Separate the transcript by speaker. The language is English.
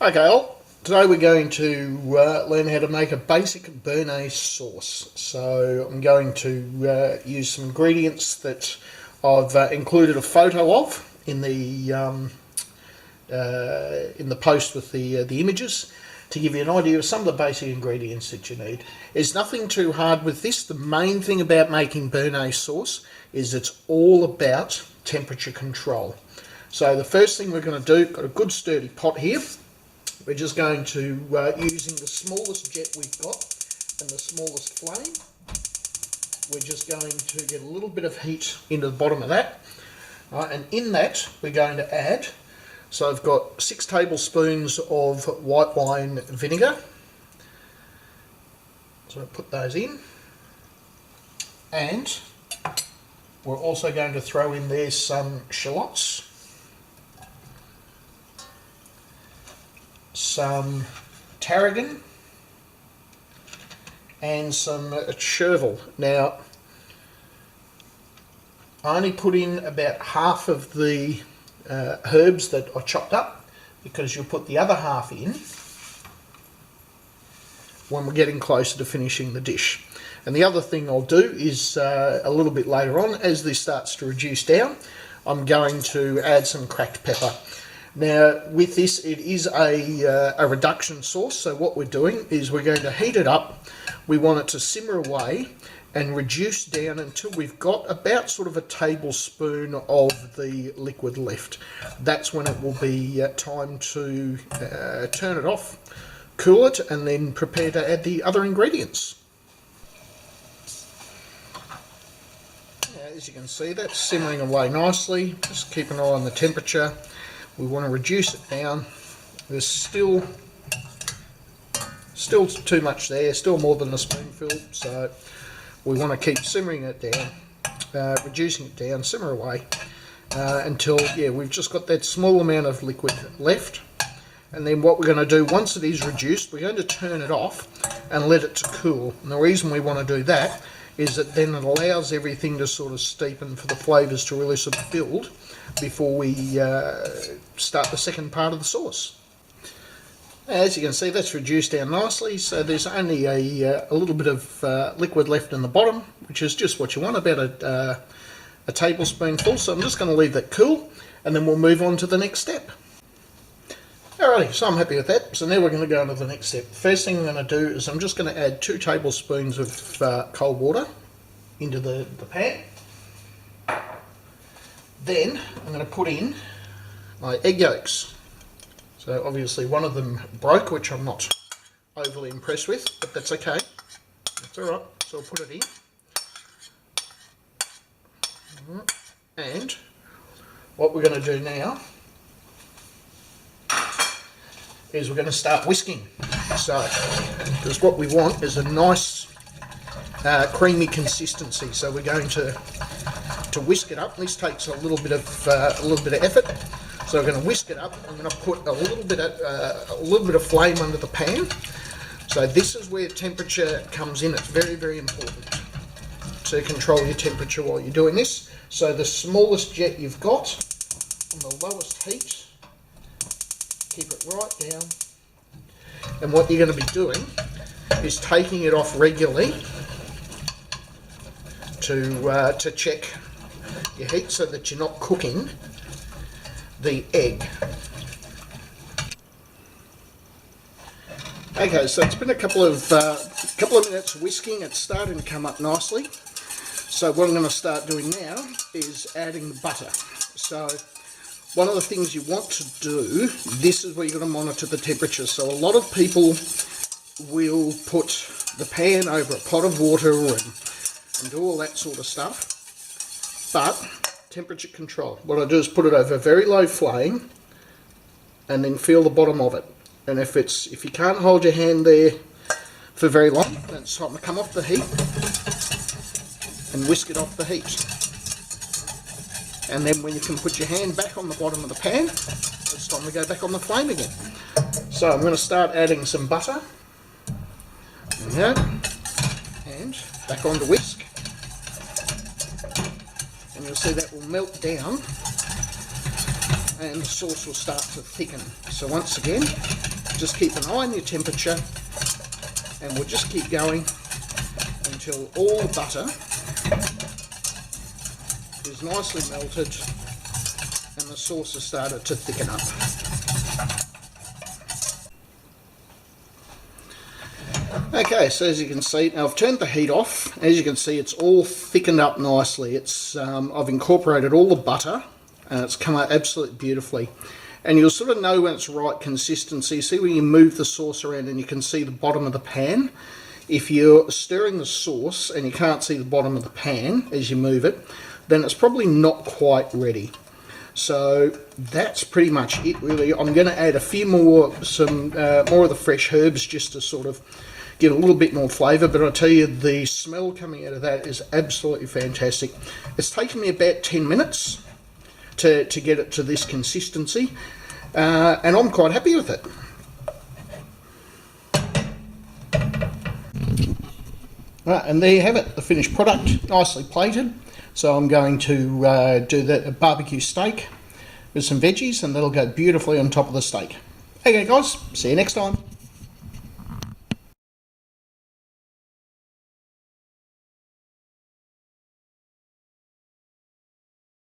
Speaker 1: Okay, today we're going to learn how to make a basic Bearnaise sauce. So I'm going to use some ingredients that I've included a photo of in the post with the images to give you an idea of some of the basic ingredients that you need. There's nothing too hard with this. The main thing about making Bearnaise sauce is it's all about temperature control. So the first thing we're going to do, got a good sturdy pot here. We're just going to, using the smallest jet we've got and the smallest flame, we're just going to get a little bit of heat into the bottom of that. And in that, we're going to add, so I've got 6 tablespoons of white wine vinegar. So I'll put those in. And we're also going to throw in there some shallots, some tarragon, and some chervil. Now, I only put in about half of the herbs that I chopped up, because you'll put the other half in when we're getting closer to finishing the dish. And the other thing I'll do is a little bit later on, as this starts to reduce down, I'm going to add some cracked pepper. Now, with this, it is a reduction sauce, so what we're doing is we're going to heat it up. We want it to simmer away and reduce down until we've got about sort of a tablespoon of the liquid left. That's when it will be time to turn it off, cool it, and then prepare to add the other ingredients. As you can see, that's simmering away nicely. Just keep an eye on the temperature. We want to reduce it down. There's still too much there, still more than a spoonful, so we want to keep simmering it down, reducing it down, simmer away until we've just got that small amount of liquid left. And then what we're going to do, once it is reduced, we're going to turn it off and let it to cool. And the reason we want to do that is that then it allows everything to sort of steepen for the flavours to really sort of build before we start the second part of the sauce. As you can see, that's reduced down nicely, so there's only a little bit of liquid left in the bottom, which is just what you want, about a tablespoonful. So I'm just going to leave that cool, and then we'll move on to the next step. Alrighty, so I'm happy with that. So now we're going to go on to the next step. The first thing I'm going to do is I'm just going to add 2 tablespoons of cold water into the pan. Then I'm going to put in my egg yolks. So obviously one of them broke, which I'm not overly impressed with, but that's okay. That's alright, so I'll put it in. And what we're going to do now is we're going to start whisking. So, because what we want is a nice creamy consistency. So we're going to whisk it up. This takes a little bit of effort. So we're going to whisk it up. I'm going to put a little bit of flame under the pan. So this is where temperature comes in. It's very, very important to control your temperature while you're doing this. So the smallest jet you've got on the lowest heat, keep it right down. And what you're going to be doing is taking it off regularly to check your heat so that you're not cooking the egg. Okay, so it's been a couple of minutes whisking. It's starting to come up nicely. So what I'm going to start doing now is adding the butter. So one of the things you want to do, this is where you're going to monitor the temperature. So a lot of people will put the pan over a pot of water and do all that sort of stuff. But temperature control, what I do is put it over a very low flame and then feel the bottom of it. And if you can't hold your hand there for very long, then it's time to come off the heat and whisk it off the heat. And then when you can put your hand back on the bottom of the pan, it's time to go back on the flame again. So I'm going to start adding some butter. There we go. And back on to whisk. And you'll see that will melt down and the sauce will start to thicken. So once again, just keep an eye on your temperature, and we'll just keep going until all the butter is nicely melted and the sauce has started to thicken up. Okay, so as you can see, now I've turned the heat off. As you can see, it's all thickened up nicely. It's I've incorporated all the butter, and it's come out absolutely beautifully. And you'll sort of know when it's right consistency. See when you move the sauce around and you can see the bottom of the pan. If you're stirring the sauce and you can't see the bottom of the pan as you move it, then it's probably not quite ready. So that's pretty much it really. I'm going to add a few more, more of the fresh herbs just to sort of give a little bit more flavour, but I'll tell you, the smell coming out of that is absolutely fantastic. It's taken me about 10 minutes to get it to this consistency, and I'm quite happy with it. Right, and there you have it, the finished product, nicely plated. So I'm going to do that barbecue steak with some veggies, and that'll go beautifully on top of the steak. Okay guys, see you next time.